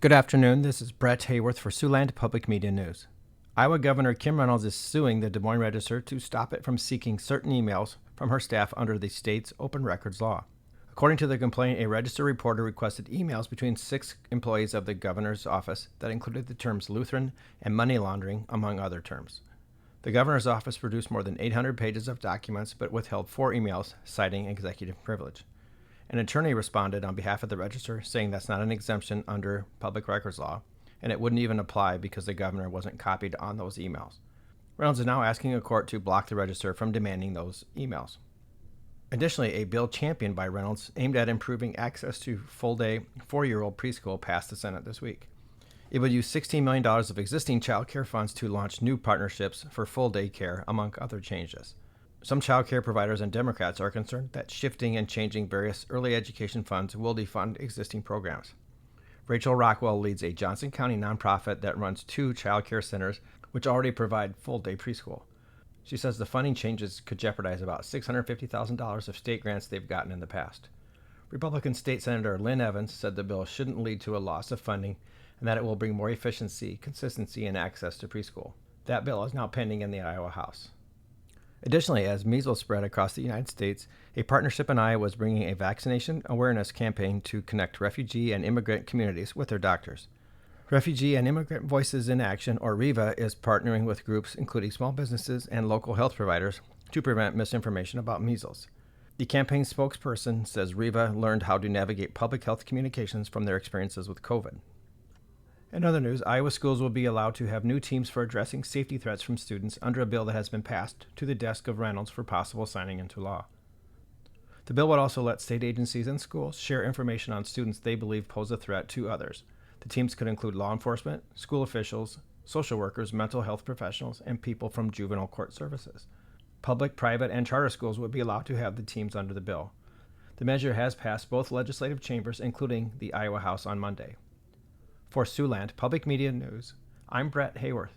Good afternoon. This is Brett Hayworth for Siouxland Public Media News. Iowa Governor Kim Reynolds is suing the Des Moines Register to stop it from seeking certain emails from her staff under the state's open records law. According to the complaint, a Register reporter requested emails between 6 employees of the governor's office that included the terms Lutheran and money laundering, among other terms. The governor's office produced more than 800 pages of documents but withheld 4 emails, citing executive privilege. An attorney responded on behalf of the Register, saying that's not an exemption under public records law, and it wouldn't even apply because the governor wasn't copied on those emails. Reynolds is now asking a court to block the Register from demanding those emails. Additionally, a bill championed by Reynolds aimed at improving access to full-day 4-year-old preschool passed the Senate this week. It would use $16 million of existing child care funds to launch new partnerships for full-day care, among other changes. Some child care providers and Democrats are concerned that shifting and changing various early education funds will defund existing programs. Rachel Rockwell leads a Johnson County nonprofit that runs 2 child care centers which already provide full-day preschool. She says the funding changes could jeopardize about $650,000 of state grants they've gotten in the past. Republican State Senator Lynn Evans said the bill shouldn't lead to a loss of funding and that it will bring more efficiency, consistency, and access to preschool. That bill is now pending in the Iowa House. Additionally, as measles spread across the United States, a partnership in Iowa is bringing a vaccination awareness campaign to connect refugee and immigrant communities with their doctors. Refugee and Immigrant Voices in Action, or REVA, is partnering with groups including small businesses and local health providers to prevent misinformation about measles. The campaign spokesperson says REVA learned how to navigate public health communications from their experiences with COVID. In other news, Iowa schools will be allowed to have new teams for addressing safety threats from students under a bill that has been passed to the desk of Reynolds for possible signing into law. The bill would also let state agencies and schools share information on students they believe pose a threat to others. The teams could include law enforcement, school officials, social workers, mental health professionals, and people from juvenile court services. Public, private, and charter schools would be allowed to have the teams under the bill. The measure has passed both legislative chambers, including the Iowa House, on Monday. For Siouxland Public Media News, I'm Brett Hayworth.